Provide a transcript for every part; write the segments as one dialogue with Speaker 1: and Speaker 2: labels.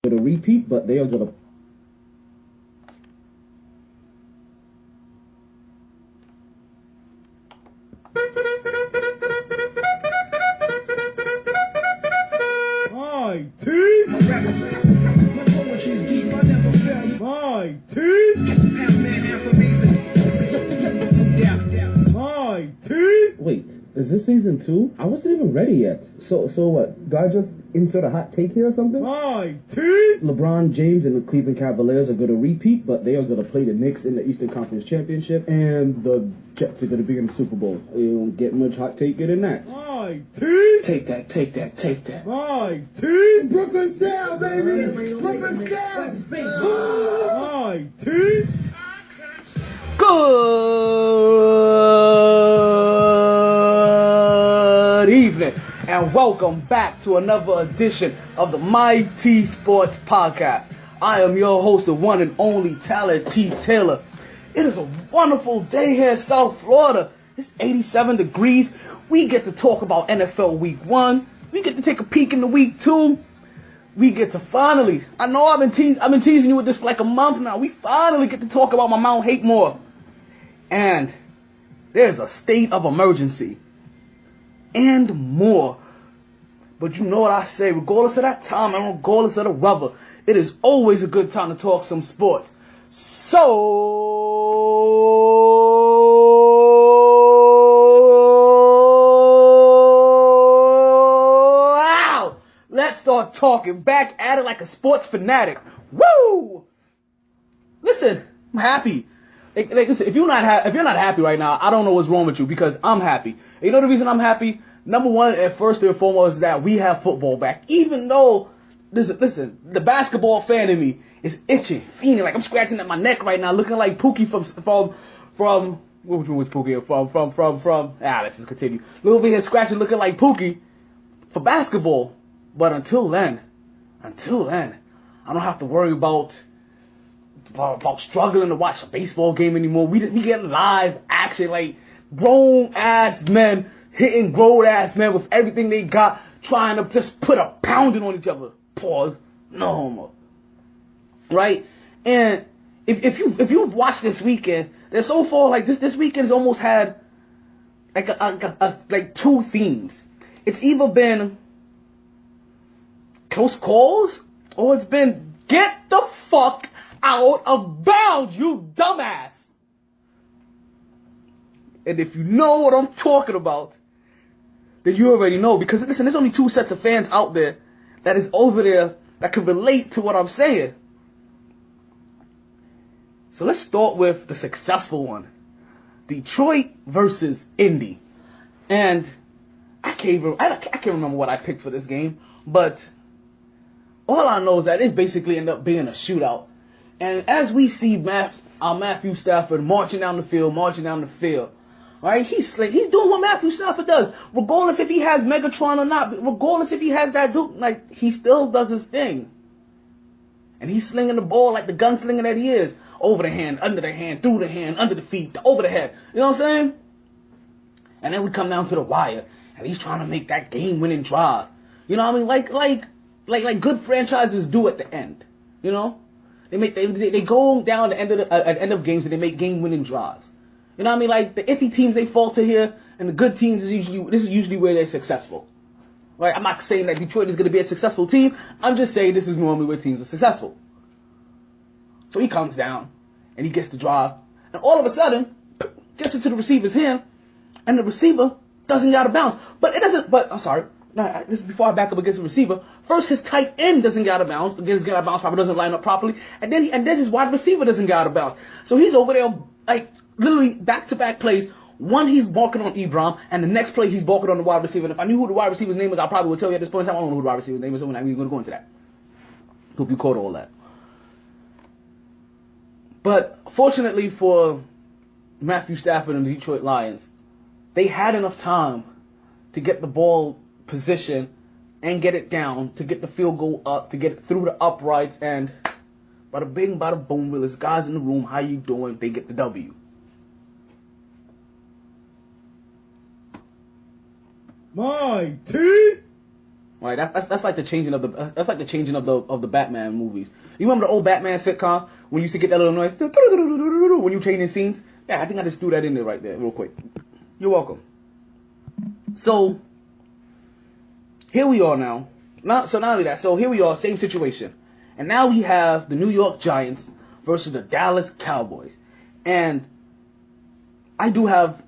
Speaker 1: going to repeat, but they are going to.
Speaker 2: MyT! My poetry's deep, I never felt MyT! MyT!
Speaker 1: Wait, is this season 2? I wasn't even ready yet. So what? Do I just insert a hot take here or something?
Speaker 2: MyT!
Speaker 1: LeBron James and the Cleveland Cavaliers are going to repeat, but they are going to play the Knicks in the Eastern Conference Championship, and the Jets are going to be in the Super Bowl. You don't get much hot taker than that.
Speaker 2: MyT!
Speaker 1: Take that.
Speaker 2: MyT!
Speaker 3: Brooklyn style, baby! Brooklyn style!
Speaker 2: MyT!
Speaker 4: Good evening, and welcome back to another edition of the MyT Sports Podcast. I am your host, the one and only Tyler T. Taylor. It is a wonderful day here in South Florida. It's 87 degrees. We get to talk about NFL Week 1. We get to take a peek into Week 2. We get to finally, I know I've been teasing you with this for like a month now. We finally get to talk about my Mount Hate more. And there's a state of emergency. And more. But you know what I say, regardless of that time and regardless of the weather, it is always a good time to talk some sports. Let's start talking. Back at it like a sports fanatic. Woo! Listen, I'm happy. Listen, if you're not happy right now, I don't know what's wrong with you, because I'm happy. And you know the reason I'm happy? Number one, and first and foremost, is that we have football back. Even though, listen, the basketball fan in me is itching, fiending, like I'm scratching at my neck right now, looking like Pookie from which one was Pookie from? Let's just continue. Little bit here scratching, looking like Pookie for basketball. But until then, I don't have to worry about struggling to watch a baseball game anymore. We get live action, like grown-ass men hitting grown-ass men with everything they got, trying to just put a pounding on each other. Pause. No homo. Right? And if you've watched this weekend, there's so far, like this weekend's almost had like two themes. It's either been close calls, or it's been get the fuck out of bounds, you dumbass. And if you know what I'm talking about, then you already know. Because listen, there's only two sets of fans out there that is over there that can relate to what I'm saying. So let's start with the successful one. Detroit versus Indy. And I can't remember what I picked for this game, but all I know is that it basically ended up being a shootout. And as we see our Matthew Stafford marching down the field, right? He's doing what Matthew Stafford does, regardless if he has Megatron or not, regardless if he has that dude, like he still does his thing. And he's slinging the ball like the gunslinger that he is, over the hand, under the hand, through the hand, under the feet, over the head. You know what I'm saying? And then we come down to the wire, and he's trying to make that game-winning drive. You know what I mean? Like good franchises do at the end. You know? They go down at the end of games and they make game-winning drives. You know what I mean? Like the iffy teams, they falter here, and the good teams this is usually where they're successful. Right? I'm not saying that Detroit is going to be a successful team. I'm just saying this is normally where teams are successful. So he comes down and he gets the drive, and all of a sudden gets into the receiver's hand, and the receiver doesn't get out of bounds. I'm sorry. No, this is before I back up against the receiver. First, his tight end doesn't get out of bounds. Probably doesn't line up properly. And then his wide receiver doesn't get out of bounds. So he's over there, like, literally back-to-back plays. One, he's balking on Ebron, and the next play, he's balking on the wide receiver. And if I knew who the wide receiver's name was, I probably would tell you at this point in time. I don't know who the wide receiver's name is, so we're not even going to go into that. Hope you caught all that. But fortunately for Matthew Stafford and the Detroit Lions, they had enough time to get the ball position and get it down, to get the field goal up, to get it through the uprights, and bada bing, bada boom, there's guys in the room, how you doing? They get the W.
Speaker 2: MyT!
Speaker 4: Right? That's like the changing of the Batman movies. You remember the old Batman sitcom when you used to get that little noise when you changing scenes? Yeah, I think I just threw that in there right there, real quick. You're welcome. So here we are now. Not only that. So here we are, same situation, and now we have the New York Giants versus the Dallas Cowboys, and I do have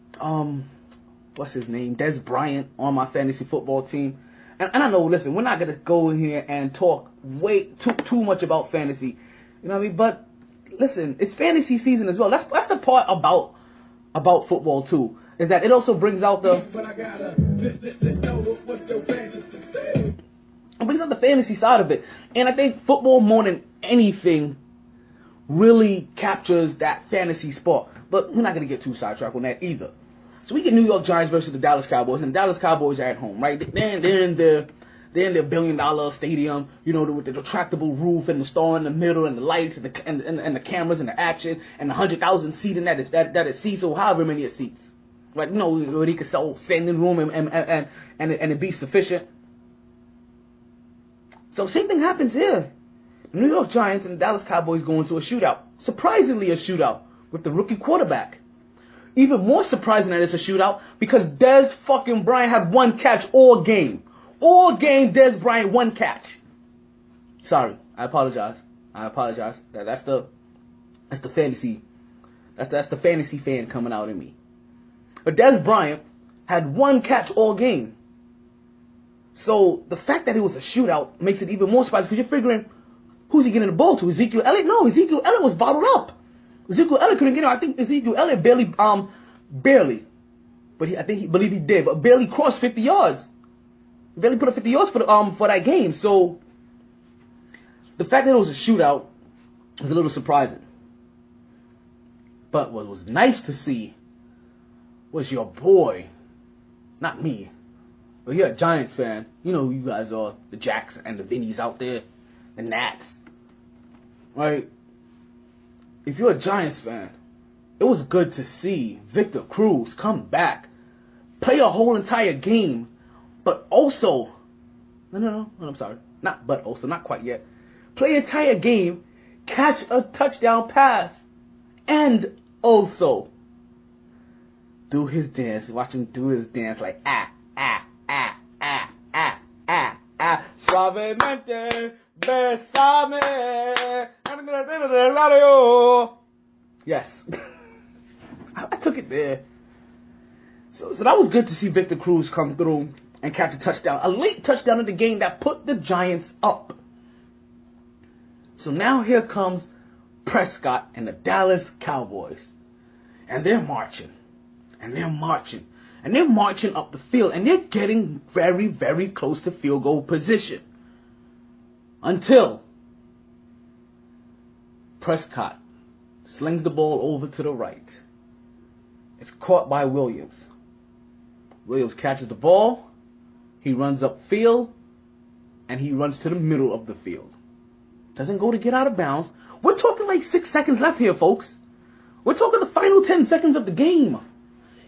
Speaker 4: what's his name, Des Bryant on my fantasy football team. And I know, listen, we're not going to go in here and talk way too much about fantasy. You know what I mean? But listen, it's fantasy season as well. That's the part about football too, is that it also brings out the fantasy side of it. And I think football more than anything really captures that fantasy sport. But we're not going to get too sidetracked on that either. So we get New York Giants versus the Dallas Cowboys, and the Dallas Cowboys are at home, right? They're in their $1 billion stadium, you know, with the retractable roof and the star in the middle and the lights and the cameras and the action and the 100,000 seating that it seats, or however many it seats, right? You know, where they could sell standing room and it be sufficient. So same thing happens here. The New York Giants and the Dallas Cowboys go into a shootout, surprisingly a shootout with the rookie quarterback. Even more surprising that it's a shootout because Des fucking Bryant had one catch all game. All game, Des Bryant, one catch. Sorry, I apologize. That's the fantasy. That's the fantasy fan coming out in me. But Des Bryant had one catch all game. So the fact that it was a shootout makes it even more surprising because you're figuring, who's he getting the ball to? Ezekiel Elliott? No, Ezekiel Elliott was bottled up. Ezekiel Elliott couldn't get it. I think Ezekiel Elliott barely, but I believe he did, but barely crossed 50 yards. He barely put up 50 yards for that game. So the fact that it was a shootout was a little surprising. But what was nice to see was your boy, not me, but you're a Giants fan. You know who you guys are, the Jacks and the Vinnies out there, the Nats, right? If you're a Giants fan, it was good to see Victor Cruz come back, play a whole entire game, but also, no, I'm sorry, not quite yet, play an entire game, catch a touchdown pass, and also do his dance. Watch him do his dance like suavemente. Besame. Yes. I took it there. So that was good to see Victor Cruz come through and catch a touchdown. A late touchdown in the game that put the Giants up. So now here comes Prescott and the Dallas Cowboys. And they're marching. And they're marching. And they're marching up the field. And they're getting very, very close to field goal position. Until Prescott slings the ball over to the right. It's caught by Williams. Williams catches the ball. He runs upfield. And he runs to the middle of the field. Doesn't go to get out of bounds. We're talking like 6 seconds left here, folks. We're talking the final 10 seconds of the game.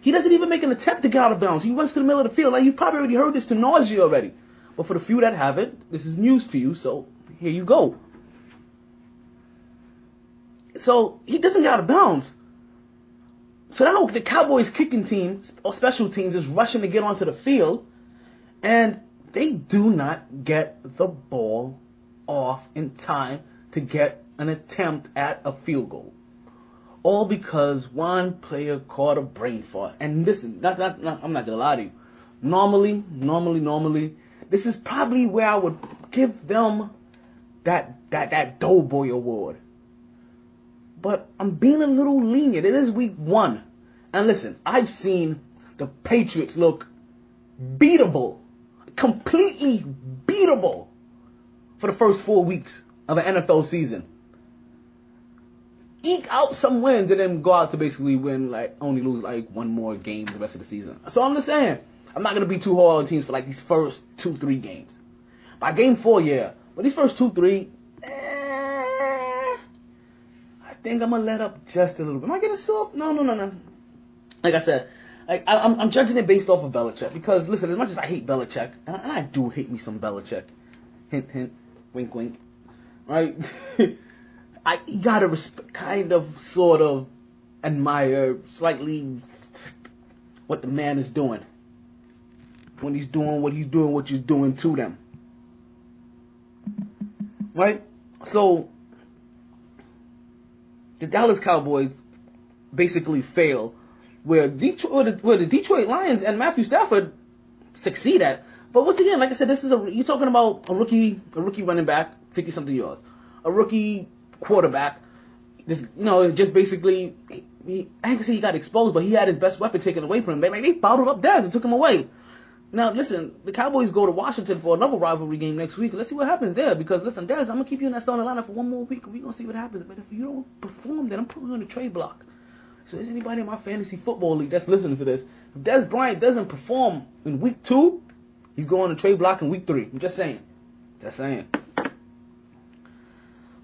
Speaker 4: He doesn't even make an attempt to get out of bounds. He runs to the middle of the field. Now, you've probably already heard this to nausea already. But for the few that haven't, this is news to you, so here you go. So, he doesn't get out of bounds. So now the Cowboys kicking team, or special teams, is rushing to get onto the field, and they do not get the ball off in time to get an attempt at a field goal. All because one player caught a brain fart. And listen, I'm not going to lie to you. Normally, this is probably where I would give them that Doughboy Award. But I'm being a little lenient. It is week 1. And listen, I've seen the Patriots look beatable, completely beatable for the first 4 weeks of an NFL season. Eke out some wins and then go out to basically win, like, only lose like one more game the rest of the season. So I'm just saying, I'm not going to be too hard on teams for like these first 2-3 games. By game 4, yeah. But these first 2-3, I think I'm going to let up just a little bit. Am I getting soft? No. Like I said, Like I'm judging it based off of Belichick because listen, as much as I hate Belichick, and I do hate me some Belichick, hint hint, wink wink, right? I gotta kind of, sort of, admire slightly what the man is doing when he's doing what he's doing to them, right? So the Dallas Cowboys basically fail, where the Detroit Lions and Matthew Stafford succeed at. But once again, like I said, you're talking about a rookie running back, 50-something yards, a rookie quarterback. Just basically, I hate to say he got exposed, but he had his best weapon taken away from him. They bottled up Dez and took him away. Now, listen, the Cowboys go to Washington for another rivalry game next week. Let's see what happens there. Because, listen, Dez, I'm going to keep you in that starting lineup for one more week, and we're going to see what happens. But if you don't perform, then I'm putting you on the trade block. So is anybody in my fantasy football league that's listening to this? If Dez Bryant doesn't perform in week 2, he's going on the trade block in week 3. I'm just saying. Just saying.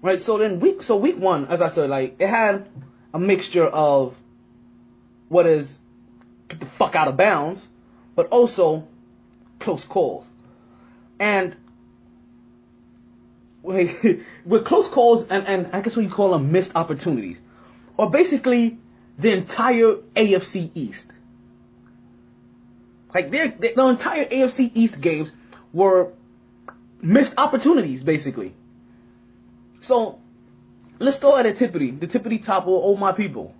Speaker 4: Right, so week 1, as I said, like, it had a mixture of what is get the fuck out of bounds, but also close calls. And with close calls and I guess what you call them missed opportunities, or basically the entire AFC East. Like the entire AFC East games were missed opportunities, basically. So let's go at the tippity top of all my people.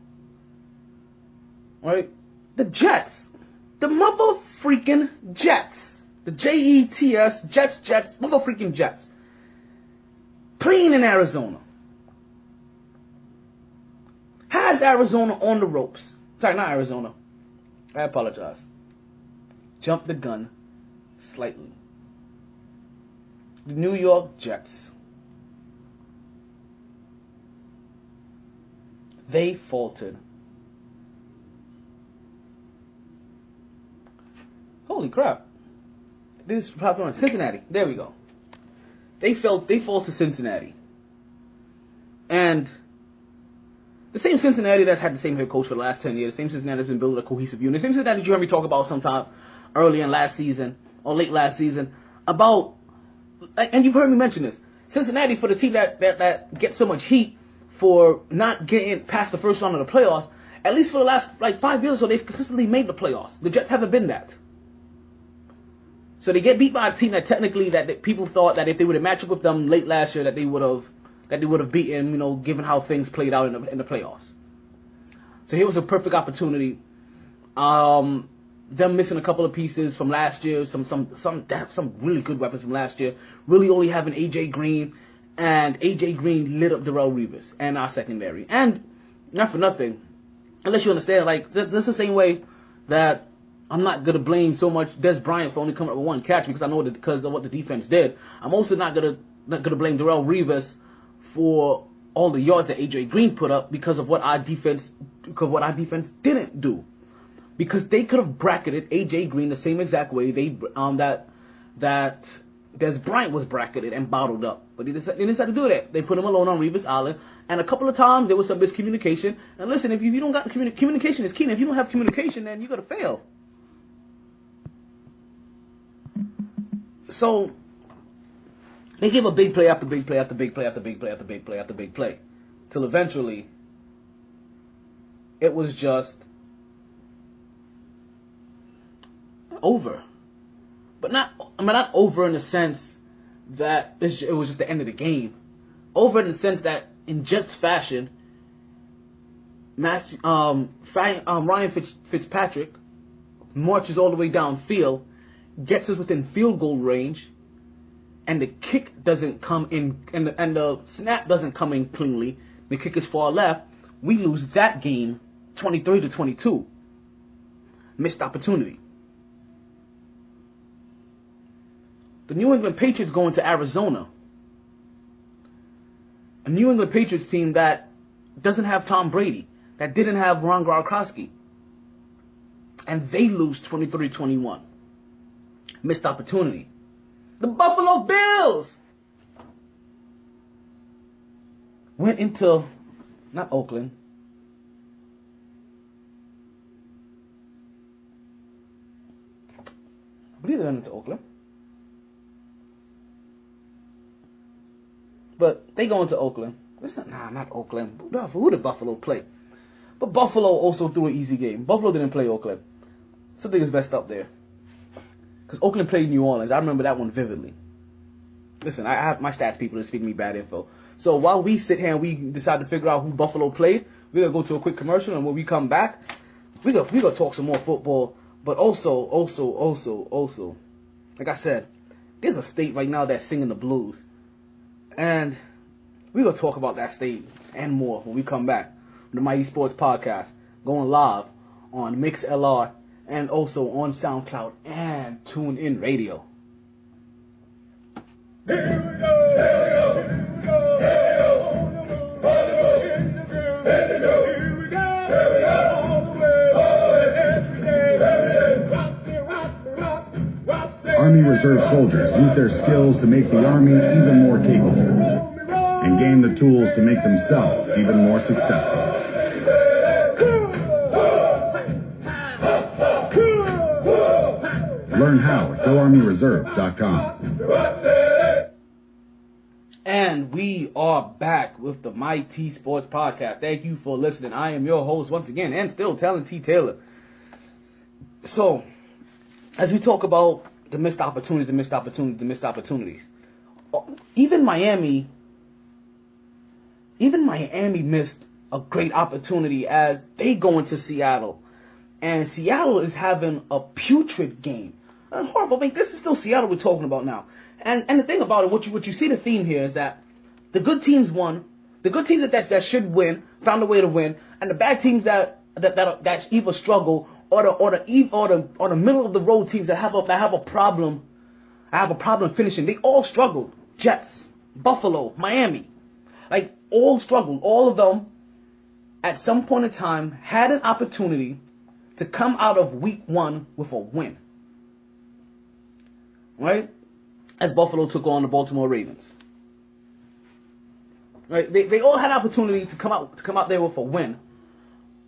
Speaker 4: Right? The Jets. The mother freaking Jets. The Jets, Jets, mother freaking Jets. Playing in Arizona. Has Arizona on the ropes. Sorry, not Arizona. I apologize. Jumped the gun slightly. The New York Jets. They faltered. Holy crap. This is probably on Cincinnati. There we go. They fall to Cincinnati. And the same Cincinnati that's had the same head coach for the last 10 years, the same Cincinnati that's been building a cohesive unit, the same Cincinnati that you heard me talk about sometime early in last season or late last season about, and you've heard me mention this, Cincinnati, for the team that gets so much heat for not getting past the first round of the playoffs, at least for the last 5 years or so, they've consistently made the playoffs. The Jets haven't been that. So they get beat by a team that technically that people thought that if they would have matched up with them late last year that they would have beaten, given how things played out in the playoffs. So here was a perfect opportunity. Them missing a couple of pieces from last year, some really good weapons from last year. Really only having AJ Green, and AJ Green lit up Darrelle Revis and our secondary. And not for nothing, unless you understand, that's the same way that I'm not gonna blame so much Dez Bryant for only coming up with one catch because of what the defense did. I'm also not gonna blame Darrelle Revis for all the yards that AJ Green put up because of what our defense didn't do. Because they could have bracketed AJ Green the same exact way that Dez Bryant was bracketed and bottled up. But they decided to do that. They put him alone on Revis Island, and a couple of times there was some miscommunication. And listen, if you don't got communication is key. And if you don't have communication, then you're gonna fail. So they gave a big play after big play after big play after big play after big play after big play, till eventually it was just over. But not over in the sense that it was just the end of the game. Over in the sense that in Jets fashion, Ryan Fitzpatrick marches all the way downfield, gets us within field goal range, and the kick doesn't come in, and the snap doesn't come in cleanly. The kick is far left. We lose that game 23-22. Missed opportunity. The New England Patriots go into Arizona. A New England Patriots team that doesn't have Tom Brady, that didn't have Ron Gronkowski. And they lose 23-21. Missed opportunity. The Buffalo Bills went into, not Oakland, believe they went into Oakland. But they go into Oakland. Not Oakland. Who did Buffalo play? But Buffalo also threw an easy game. Buffalo didn't play Oakland. Something is messed up there. Because Oakland played New Orleans. I remember that one vividly. Listen, I have my stats people to speak me bad info. So while we sit here and we decide to figure out who Buffalo played, we're going to go to a quick commercial. And when we come back, we're going to talk some more football. But also, like I said, there's a state right now that's singing the blues. And we're going to talk about that state and more when we come back. The MyT Sports Podcast, going live on MixLR and also on SoundCloud and TuneIn Radio.
Speaker 5: Army Reserve soldiers use their skills to make the Army even more capable and gain the tools to make themselves even more successful. Learn how at GoArmyReserve.com.
Speaker 4: And we are back with the MyT Sports Podcast. Thank you for listening. I am your host once again, and still Talent T. Taylor. So, as we talk about the missed opportunities, even Miami missed a great opportunity as they go into Seattle. And Seattle is having a putrid game. Horrible. I mean, this is still Seattle we're talking about now. And the thing about it, what you see the theme here is that the good teams won. The good teams that should win found a way to win, and the bad teams that either struggle or the middle of the road teams that have a problem finishing. They all struggled. Jets, Buffalo, Miami, like all struggled. All of them at some point in time had an opportunity to come out of week one with a win. Right? As Buffalo took on the Baltimore Ravens. Right? They all had opportunity to come out there with a win.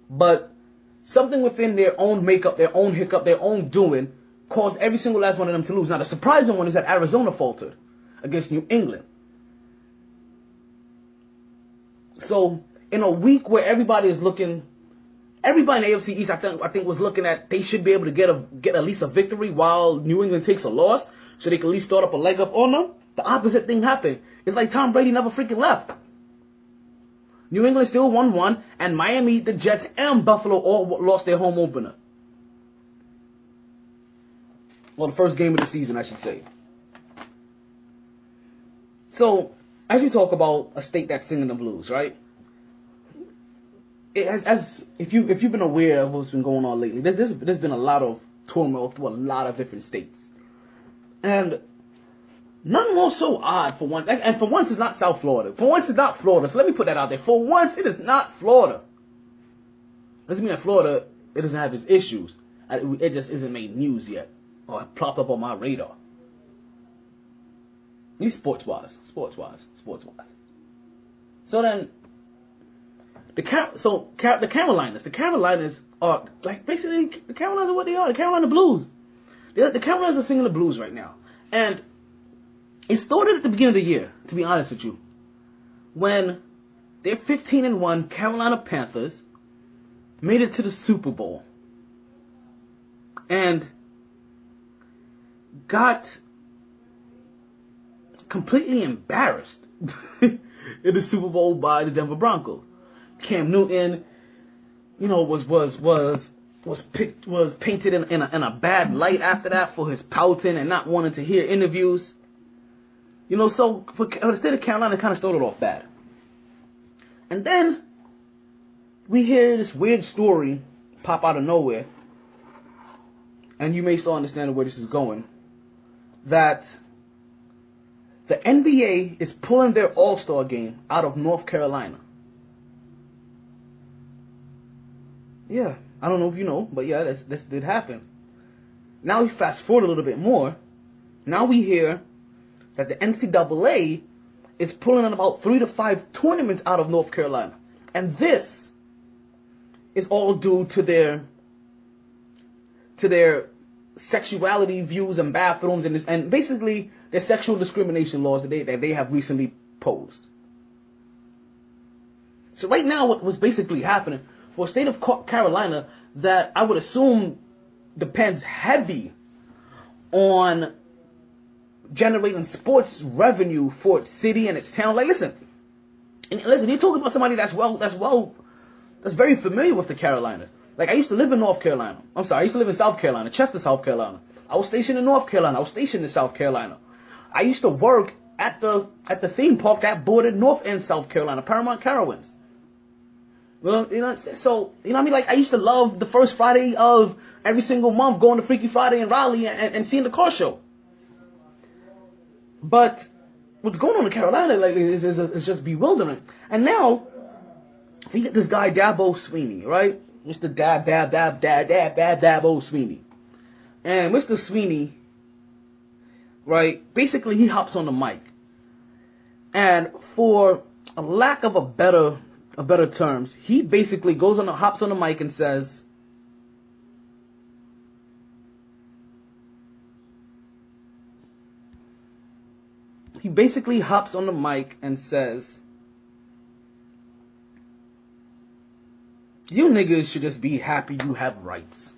Speaker 4: But something within their own makeup, their own hiccup, their own doing caused every single last one of them to lose. Now the surprising one is that Arizona faltered against New England. So in a week where everybody in the AFC East, I think was looking at they should be able to get at least a victory while New England takes a loss, so they can at least start up a leg up on them. The opposite thing happened. It's like Tom Brady never freaking left. New England still won one, and Miami, the Jets, and Buffalo all lost their home opener. Well, the first game of the season, I should say. So, as you talk about a state that's singing the blues, right? If you've been aware of what's been going on lately, there's been a lot of turmoil through a lot of different states, and none more so odd for once. And for once, it's not South Florida. For once, it's not Florida. So let me put that out there. For once, it is not Florida. Doesn't mean that Florida it doesn't have its issues. It just isn't made news yet or plopped up on my radar. At least sports-wise. So then. The Carolinas are like basically the Carolinas are what they are. The Carolina Blues. The Carolinas are singing the blues right now, and it started at the beginning of the year. To be honest with you, when their 15-1 Carolina Panthers made it to the Super Bowl and got completely embarrassed in the Super Bowl by the Denver Broncos. Cam Newton, was painted in a bad light after that for his pouting and not wanting to hear interviews. So for the state of Carolina, kind of started off bad. And then we hear this weird story pop out of nowhere, and you may still understand where this is going, that the NBA is pulling their All-Star game out of North Carolina. Yeah, I don't know if you know, but yeah, this did happen. Now we fast forward a little bit more. Now we hear that the NCAA is pulling in about 3 to 5 tournaments out of North Carolina. And this is all due to their sexuality views in bathrooms and basically their sexual discrimination laws that they have recently posed. So right now, what's basically happening for the state of Carolina that I would assume depends heavy on generating sports revenue for its city and its town. Like, listen, you're talking about somebody that's very familiar with the Carolinas. Like, I used to live in North Carolina. I used to live in South Carolina, Chester, South Carolina. I was stationed in North Carolina. I was stationed in South Carolina. I used to work at the theme park that bordered North and South Carolina, Paramount Carowinds. Well, so, what I mean? Like, I used to love the first Friday of every single month going to Freaky Friday in Raleigh and seeing the car show. But what's going on in Carolina lately is just bewildering. And now, we get this guy, Dabo Sweeney, right? Mr. Dabo Sweeney. And Mr. Sweeney, right, basically he hops on the mic. And for a lack of a better terms, he basically hops on the mic and says, you niggas should just be happy you have rights.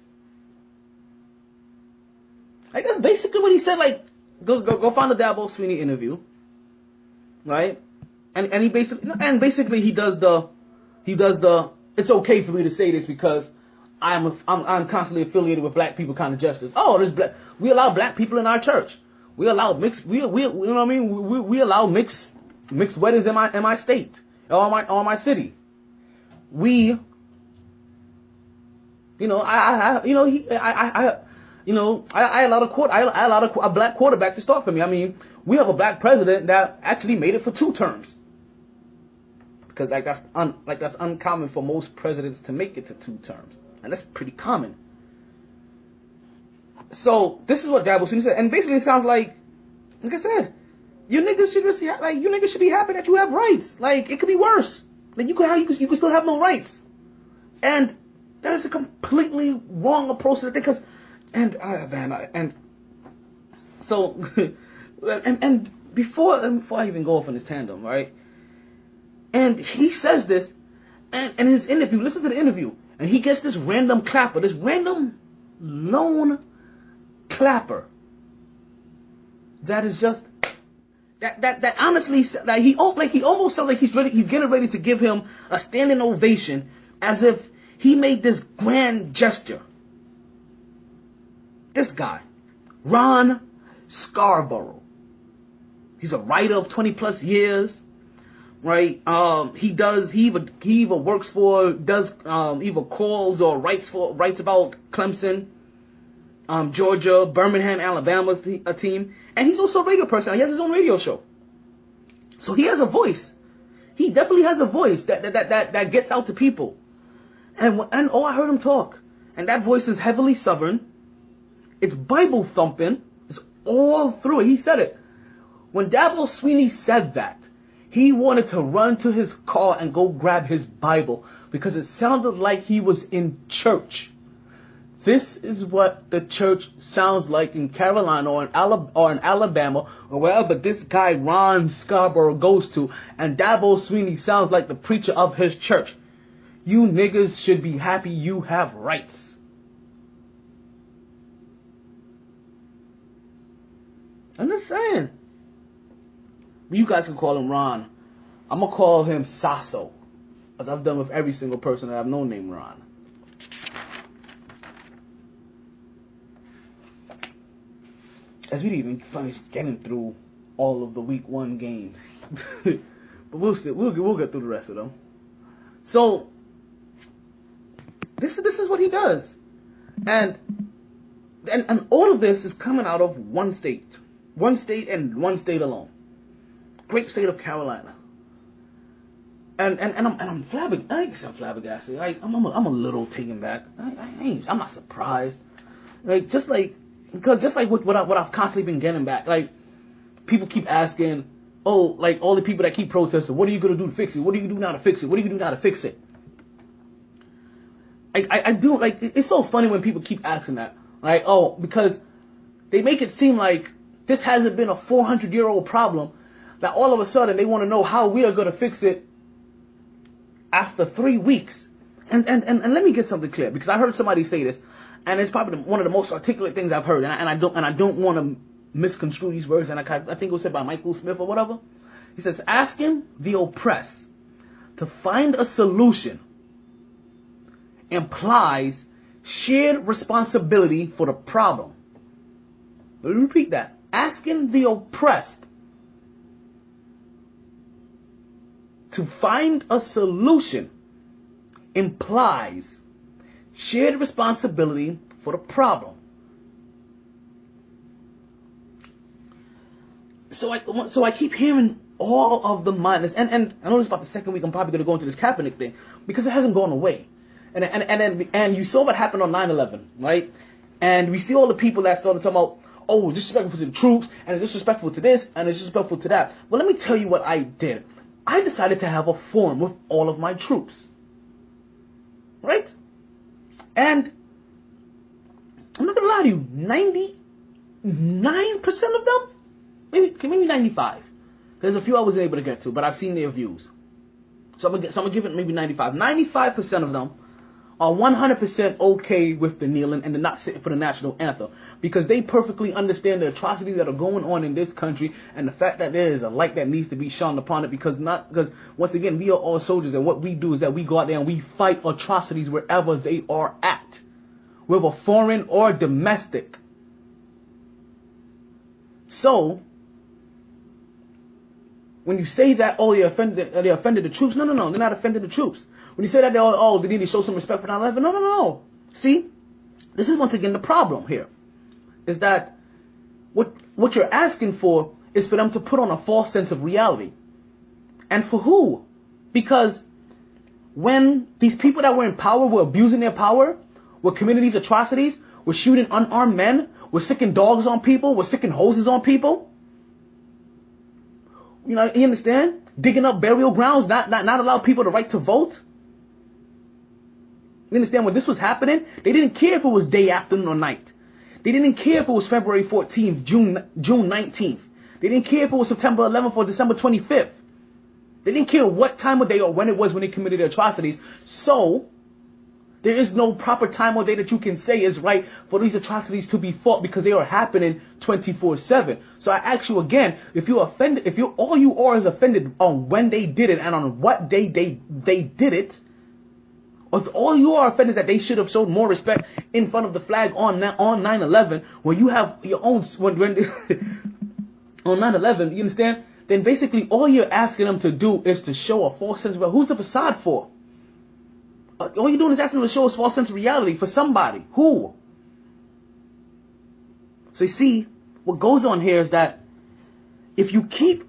Speaker 4: Like, that's basically what he said. Like, go find the Dabo Sweeney interview, right? And he basically he does the it's okay for me to say this because I'm constantly affiliated with black people kind of justice. Oh, we allow black people in our church. We allow mixed you know what I mean? We allow mixed weddings in my state or my city. We I allowed a black quarterback to start for me. I mean, we have a black president that actually made it for 2 terms. Because that's uncommon for most presidents to make it to 2 terms, and that's pretty common. So this is what Dabo Sweeney said, and basically it sounds like I said, you niggas should be happy that you have rights. Like, it could be worse. Like, you could still have no rights, and that is a completely wrong approach to the thing. Before I even go off on this tandem, right? And he says this, and in his interview, listen to the interview, and he gets this random clapper, this random lone clapper that is just that honestly, like he almost sounds like he's getting ready to give him a standing ovation, as if he made this grand gesture. This guy, Ron Scarborough, he's a writer of 20 plus years. Right, he either works for, either calls or writes about Clemson, Georgia, Birmingham, Alabama's a team, and he's also a radio person. He has his own radio show, so he has a voice. He definitely has a voice that gets out to people, and I heard him talk, and that voice is heavily Southern. It's Bible thumping. It's all through it. He said it when Dabo Sweeney said that. He wanted to run to his car and go grab his Bible because it sounded like he was in church. This is what the church sounds like in Carolina or in Alabama or wherever this guy Ron Scarborough goes to, and Dabo Sweeney sounds like the preacher of his church. You niggas should be happy you have rights. I'm just saying. You guys can call him Ron. I'm going to call him Sasso, as I've done with every single person that I've known named Ron. As we didn't even finish getting through all of the week 1 games. But we'll get through the rest of them. So, this is what he does. And all of this is coming out of one state. One state and one state alone. Great state of Carolina, and I'm flabbergasted. I guess I'm flabbergasted. I'm a little taken back. I'm not surprised. Like just like what I've constantly been getting back. Like people keep asking, oh, like all the people that keep protesting, what are you gonna do to fix it? What do you do now to fix it? What do you do now to fix it? I do like it's so funny when people keep asking that. Right? Oh, because they make it seem like this hasn't been a 400-year-old problem, that all of a sudden they want to know how we are going to fix it after 3 weeks. And let me get something clear, because I heard somebody say this, and it's probably one of the most articulate things I've heard, and I don't want to misconstrue these words, and I think it was said by Michael Smith or whatever. He says, asking the oppressed to find a solution implies shared responsibility for the problem. Let me repeat that. Asking the oppressed to find a solution implies shared responsibility for the problem. So I keep hearing all of the madness, and I know this is about the second week I'm probably going to go into this Kaepernick thing, because it hasn't gone away. And you saw what happened on 9/11, right? And we see all the people that started talking about, oh, disrespectful to the troops, and it's disrespectful to this, and it's disrespectful to that. Well, let me tell you what I did. I decided to have a forum with all of my troops. Right? And I'm not going to lie to you, 99% of them, maybe 95. There's a few I wasn't able to get to, but I've seen their views. So I'm going to give it maybe 95. 95% of them are 100% okay with the kneeling and the not sitting for the national anthem, because they perfectly understand the atrocities that are going on in this country, and the fact that there is a light that needs to be shone upon it, because once again, we are all soldiers, and what we do is that we go out there and we fight atrocities wherever they are at, whether foreign or domestic. So when you say that, oh, they offended the troops, no, they're not offending the troops. When you say that, they need to show some respect for 9/11, no. See, this is once again the problem here, is that what you're asking for is for them to put on a false sense of reality. And for who? Because when these people that were in power were abusing their power, were committing these atrocities, were shooting unarmed men, were sicking dogs on people, were sicking hoses on people, you understand? Digging up burial grounds, not allow people the right to vote. You understand, when this was happening, they didn't care if it was day, afternoon, or night. They didn't care if it was February 14th, June 19th. They didn't care if it was September 11th or December 25th. They didn't care what time of day or when it was when they committed their atrocities. So there is no proper time or day that you can say is right for these atrocities to be fought, because they are happening 24/7. So I ask you again, if you all you are is offended on when they did it and on what day they did it, or if all you are offended that they should have showed more respect in front of the flag on 9/11, when you have your own on 9/11, you understand? Then basically all you're asking them to do is to show a false sense of, who's the facade for? All you're doing is asking them to show a false sense of reality for somebody. Who? So you see, what goes on here is that if you keep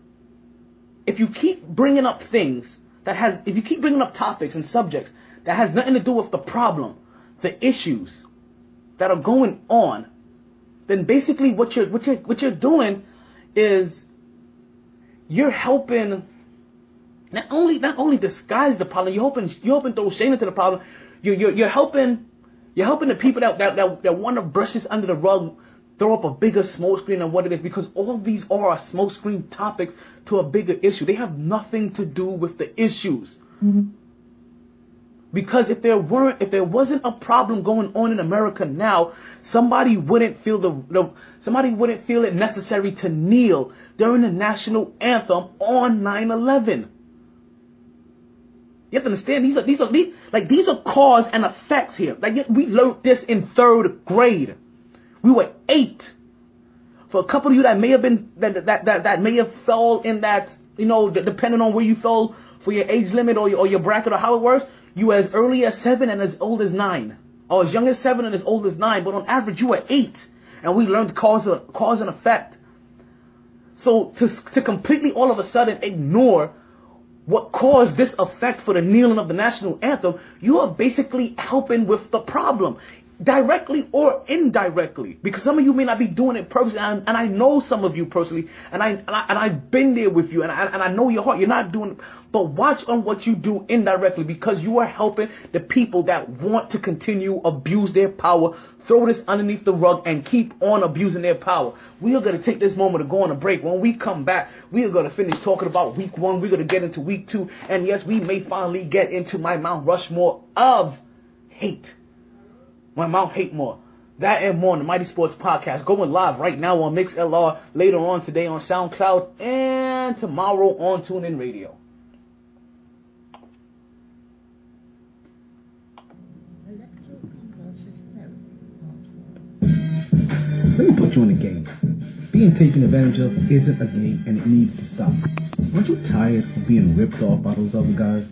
Speaker 4: bringing up things if you keep bringing up topics and subjects that has nothing to do with the problem, the issues that are going on, then basically what you're doing is you're helping not only disguise the problem, you're helping throw shame into the problem. You're helping the people that want to brush this under the rug, throw up a bigger smoke screen than what it is, because all of these are smoke screen topics to a bigger issue. They have nothing to do with the issues. Mm-hmm. Because if there wasn't a problem going on in America now, somebody wouldn't feel it necessary to kneel during the national anthem on 9/11. You have to understand, these are cause and effects here. Like, we learned this in 3rd grade. We were 8. For a couple of you that may have been that may have fell in that, depending on where you fell for your age limit or your bracket or how it works, you were as early as 7 and as old as 9, or as young as 7 and as old as 9. But on average, you were 8, and we learned cause and effect. So to completely all of a sudden ignore what caused this effect for the kneeling of the national anthem, you are basically helping with the problem. directly or indirectly, because some of you may not be doing it purposely, and I know some of you personally, and I've been there with you, and I know your heart. You're not doing it, but watch on what you do indirectly, because you are helping the people that want to continue abuse their power, throw this underneath the rug, and keep on abusing their power. We are going to take this moment to go on a break. When we come back, we are going to finish talking about week 1. We're going to get into week 2, and yes, we may finally get into my Mount Rushmore of hate. My Mount Hate More. That and more on the Mighty Sports Podcast. Going live right now on MixLR, later on today on SoundCloud, and tomorrow on TuneIn Radio.
Speaker 1: Let me put you in a game. Being taken advantage of isn't a game, and it needs to stop. Aren't you tired of being ripped off by those other guys?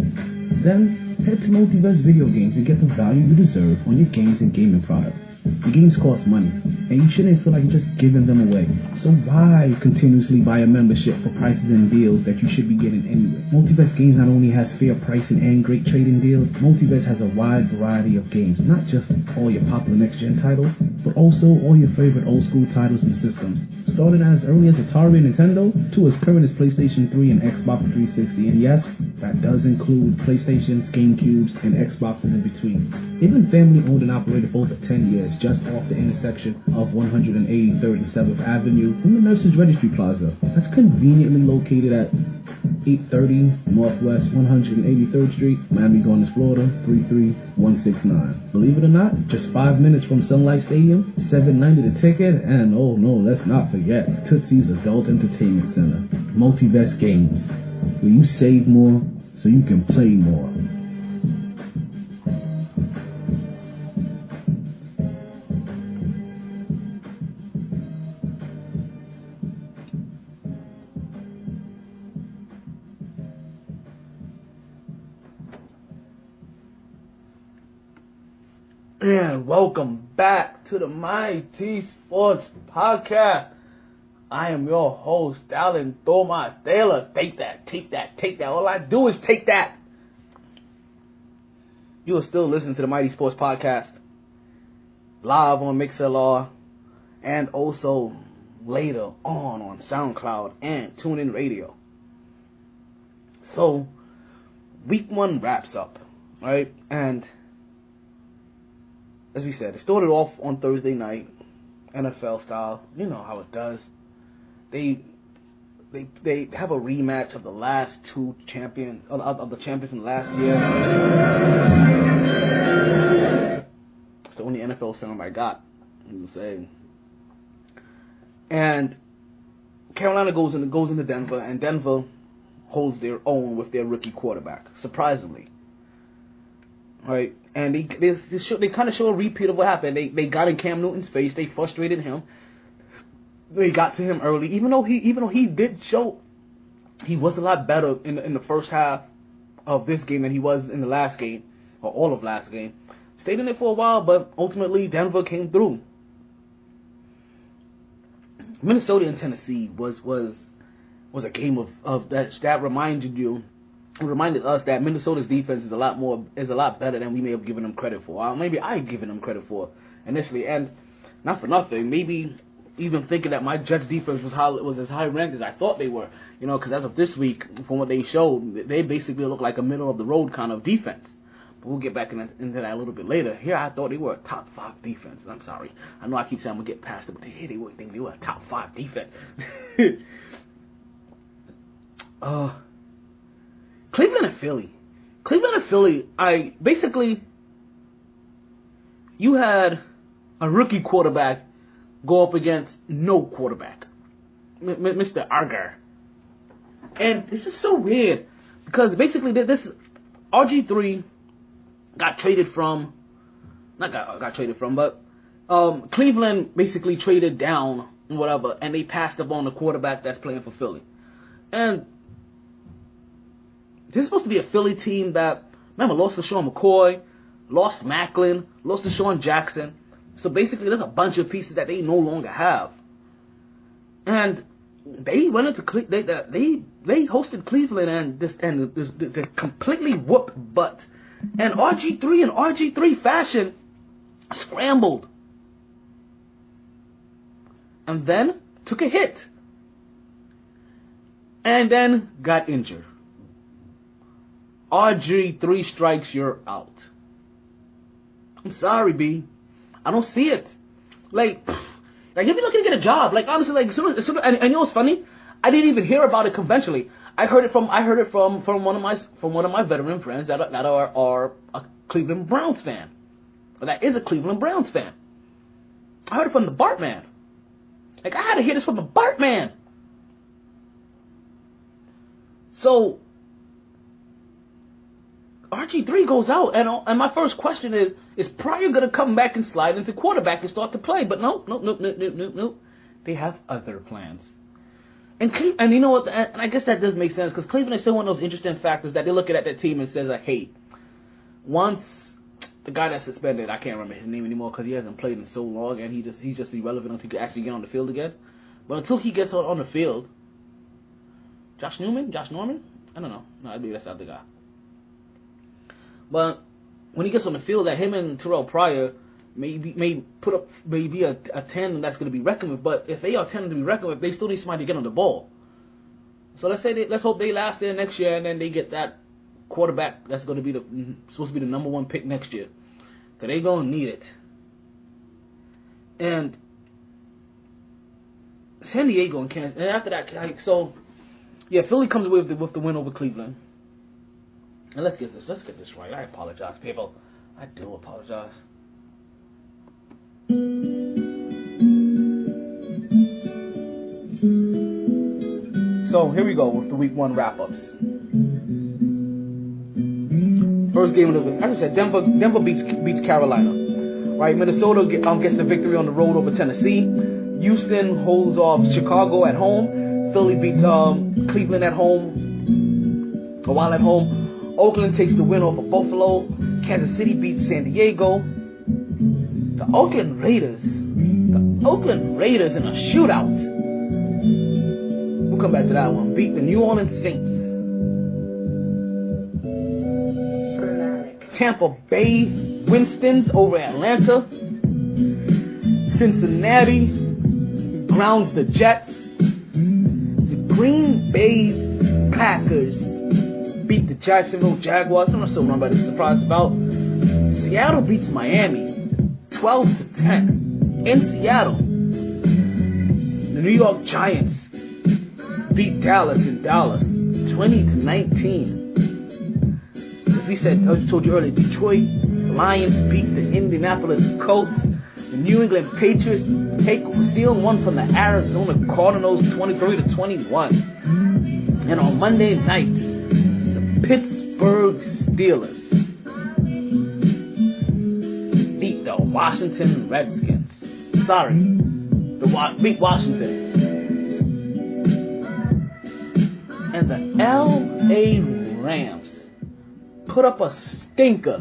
Speaker 1: Then head to Multiverse Video Games and get the value you deserve on your games and gaming products. The games cost money, and you shouldn't feel like you're just giving them away. So why continuously buy a membership for prices and deals that you should be getting anyway? Multiverse Games not only has fair pricing and great trading deals, Multiverse has a wide variety of games, not just all your popular next-gen titles, but also all your favorite old-school titles and systems. Starting as early as Atari and Nintendo, to as current as PlayStation 3 and Xbox 360, and yes, that does include PlayStations, GameCubes, and Xboxes in between. They've been family-owned and operated for over 10 years, just off the intersection of 183rd and 7th Avenue in the Nurses Registry Plaza. That's conveniently located at 830 Northwest 183rd Street, Miami Gardens, Florida 33169. Believe it or not, just 5 minutes from Sun Life Stadium, $7.90 the ticket, and oh no, let's not forget Tootsie's Adult Entertainment Center. Multiverse Games, where you save more so you can play more.
Speaker 4: And welcome back to the MyT Sports Podcast. I am your host, Alan Thoma Taylor. Take that, take that, take that. All I do is take that. You are still listening to the MyT Sports Podcast, live on MixLR, and also later on SoundCloud and TuneIn Radio. So, week 1 wraps up, right? And as we said, it started off on Thursday night, NFL style. You know how it does. They have a rematch of the last two champions of the champions from last year. It's the only NFL sound I got. I'm saying. And Carolina goes into Denver, and Denver holds their own with their rookie quarterback, surprisingly. Right, and they kind of show a repeat of what happened. They got in Cam Newton's face. They frustrated him. They got to him early, even though he did show he was a lot better in the first half of this game than he was in the last game, or all of last game. Stayed in it for a while, but ultimately Denver came through. Minnesota and Tennessee was a game of that reminded us that Minnesota's defense is a lot better than we may have given them credit for. Maybe I had given them credit for initially, and not for nothing. Maybe even thinking that my Jets defense was as high ranked as I thought they were. You know, because as of this week, from what they showed, they basically look like a middle of the road kind of defense. But we'll get back into that a little bit later. Here, I thought they were a top 5 defense. I'm sorry. I know I keep saying I'm gonna get past it, but here they wouldn't think they were a top 5 defense. Cleveland and Philly. You had a rookie quarterback go up against no quarterback, Mr. Agar. And this is so weird because basically this RG3 got traded from, but Cleveland basically traded down and whatever, and they passed up on the quarterback that's playing for Philly. And this is supposed to be a Philly team that, remember, lost to Sean McCoy, lost Macklin, lost to Sean Jackson. So basically, there's a bunch of pieces that they no longer have. And they went into they hosted Cleveland and they completely whooped butt. And RG3 fashion, scrambled, and then took a hit, and then got injured. RG, 3 strikes, you're out. I'm sorry, B. I don't see it. Like he'll be looking to get a job. Like, honestly, like, as soon as, and you know what's funny? I didn't even hear about it conventionally. I heard it from one of my veteran friends that are a Cleveland Browns fan. Or that is a Cleveland Browns fan. I heard it from the Bartman. Like, I had to hear this from the Bartman. So RG3 goes out, and my first question is Pryor gonna come back and slide into quarterback and start to play? But no. They have other plans. And you know what? And I guess that does make sense, because Cleveland is still one of those interesting factors that they're looking at that team and says, like, hey, once the guy that's suspended, I can't remember his name anymore because he hasn't played in so long, and he's just irrelevant until he can actually get on the field again. But until he gets on the field, Josh Norman? I don't know. No, I believe that's the other guy. But when he gets on the field, that him and Terrell Pryor may put up maybe a 10 that's going to be reckoned with. But if they are 10 to be reckoned with, they still need somebody to get on the ball. So let's hope they last there next year, and then they get that quarterback that's going to be supposed to be the number 1 pick next year, because they going to need it. And San Diego and Kansas, and after that, so yeah, Philly comes away with the win over Cleveland. And let's get this right. I apologize, people. I do apologize. So here we go with the week 1 wrap-ups. First game of the week. As I said, Denver beats Carolina. Right, Minnesota gets the victory on the road over Tennessee. Houston holds off Chicago at home. Philly beats Cleveland at home. While at home, Oakland takes the win over Buffalo. Kansas City beats San Diego. The Oakland Raiders in a shootout. We'll come back to that one. Beat the New Orleans Saints. Tampa Bay Winstons over Atlanta. Cincinnati grounds the Jets. The Green Bay Packers beat the Jacksonville Jaguars. I'm not so surprised about. Seattle beats Miami 12-10 in Seattle. The New York Giants beat Dallas in Dallas 20-19. As we said, I told you earlier, Detroit Lions beat the Indianapolis Colts. The New England Patriots steal one from the Arizona Cardinals 23-21. And on Monday night, the Pittsburgh Steelers beat the Washington Redskins. Beat Washington. And the LA Rams put up a stinker.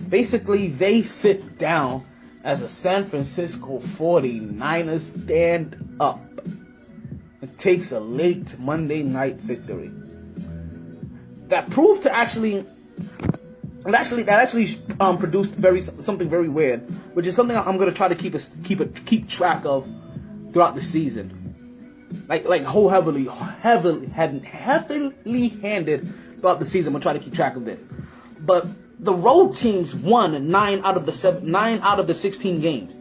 Speaker 4: Basically, they sit down as the San Francisco 49ers stand up and takes a late Monday night victory. That proved to actually produced something very weird, which is something I'm gonna try to keep track of throughout the season. Like heavily handed throughout the season. I'm gonna try to keep track of this. But the road teams won 9 out of the 16 games.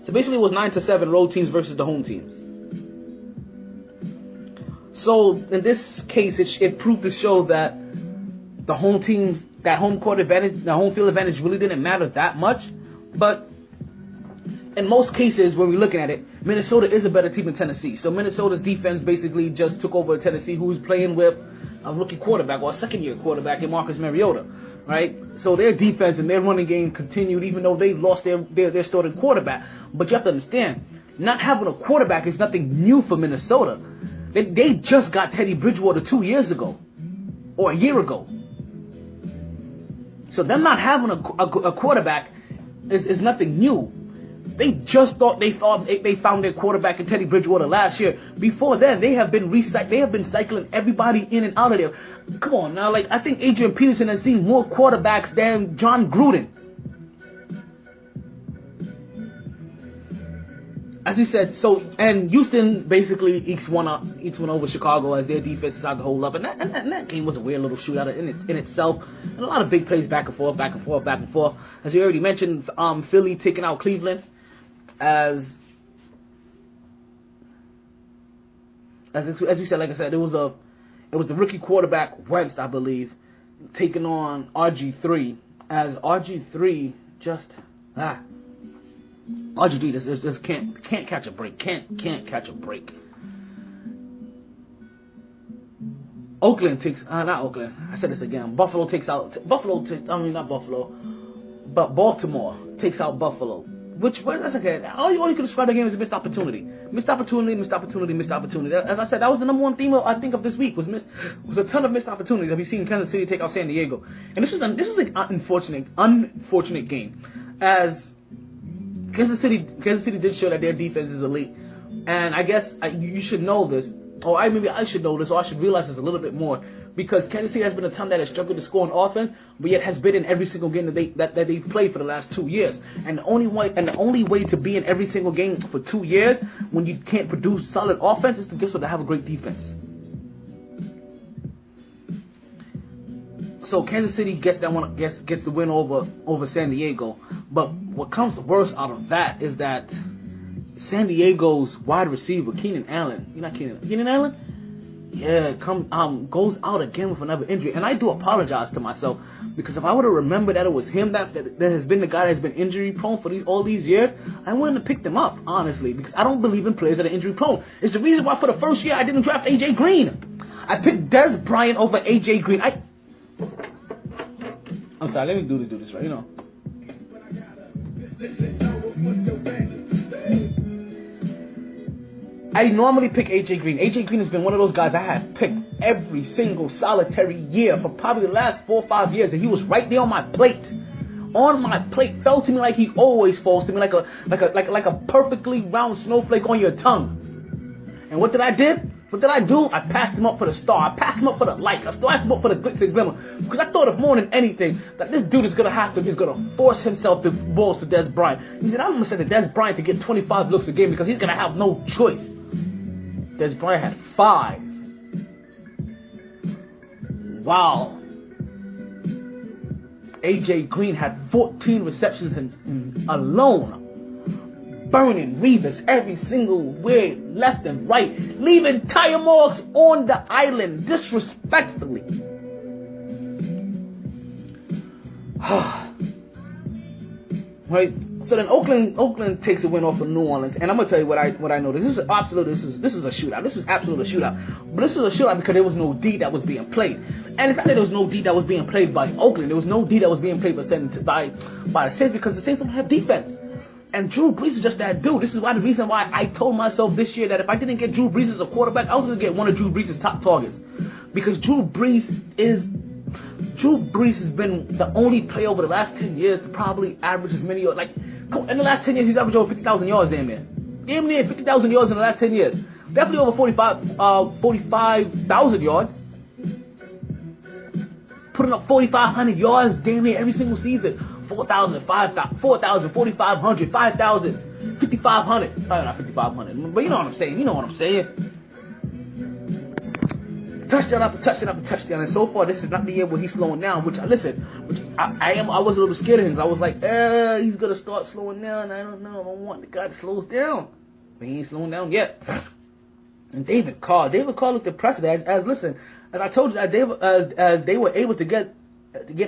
Speaker 4: So basically, it was 9-7 road teams versus the home teams. So in this case, it proved to show that the home teams, that home court advantage, the home field advantage, really didn't matter that much. But in most cases, when we're looking at it, Minnesota is a better team than Tennessee. So Minnesota's defense basically just took over Tennessee, who was playing with a rookie quarterback or a second-year quarterback in Marcus Mariota, right? So their defense and their running game continued, even though they lost their starting quarterback. But you have to understand, not having a quarterback is nothing new for Minnesota. They just got Teddy Bridgewater 2 years ago, or a year ago. So them not having a quarterback is nothing new. They just thought they found their quarterback in Teddy Bridgewater last year. Before then, they have been cycling everybody in and out of there. Come on now, like I think Adrian Peterson has seen more quarterbacks than John Gruden. As we said, and Houston basically each one over Chicago as their defense decided to hold up, and that game was a weird little shootout in itself, and a lot of big plays back and forth. As you already mentioned, Philly taking out Cleveland, as we said, like I said, it was the rookie quarterback Wentz, I believe, taking on RG3, as RG3 just RGD just can't catch a break. Can't catch a break. Oakland takes not Oakland. I said this again. Baltimore takes out Buffalo. That's okay. All you can describe the game as a missed opportunity. Missed opportunity. As I said, that was the number one theme I think of this week was a ton of missed opportunities. Have you seen Kansas City take out San Diego? And this is an unfortunate game, as Kansas City did show that their defense is elite, and I guess you should know this, or maybe I should know this, or I should realize this a little bit more, because Kansas City has been a team that has struggled to score on offense, but yet has been in every single game that they've played for the last 2 years. And the only way to be in every single game for 2 years when you can't produce solid offense is to have a great defense. So Kansas City gets the win over San Diego. But what comes worse out of that is that San Diego's wide receiver, Keenan Allen, Keenan Allen? Yeah, goes out again with another injury. And I do apologize to myself, because if I would have remembered that it was him that has been the guy that's been injury prone for all these years, I wouldn't have picked him up, honestly, because I don't believe in players that are injury prone. It's the reason why for the first year I didn't draft AJ Green. I picked Des Bryant over AJ Green. I'm sorry, let me do this right, I normally pick AJ Green. AJ Green has been one of those guys I have picked every single solitary year for probably the last 4 or 5 years, and he was right there on my plate. Fell to me like he always falls to me, like a perfectly round snowflake on your tongue. And what did I do? I passed him up for the star. I passed him up for the lights. I passed him up for the glitz and glimmer. Because I thought, if more than anything, that this dude is going to force himself to balls to Des Bryant. He said, I'm going to send Des Bryant to get 25 looks a game because he's going to have no choice. Des Bryant had 5. Wow. AJ Green had 14 receptions alone. Burning Revis every single way, left and right, leaving tire marks on the island disrespectfully. Right. So then Oakland takes a win off of New Orleans, and I'm gonna tell you what I noticed. This is a shootout. This was absolutely a shootout. But this was a shootout because there was no D that was being played, and it's not that there was no D that was being played by Oakland. There was no D that was being played by the Saints, because the Saints don't have defense. And Drew Brees is just that dude. This is the reason why I told myself this year that if I didn't get Drew Brees as a quarterback, I was going to get one of Drew Brees' top targets. Because Drew Brees has been the only player over the last 10 years to probably average as many, in the last 10 years, he's averaged over 50,000 yards, damn near 50,000 yards in the last 10 years. Definitely over 45,000 yards. Putting up 4,500 yards damn near every single season. 4,000, 5,000, 4,000, 4,500, 5,000, 5,500. Not 5,500, but you know what I'm saying. Touchdown after touchdown after touchdown, and so far this is not the year where he's slowing down. I was a little scared of him. I was like, he's gonna start slowing down. I don't know. I don't want the guy that slows down, but he ain't slowing down yet. And David Carr looked impressive. As I told you, as they were able to get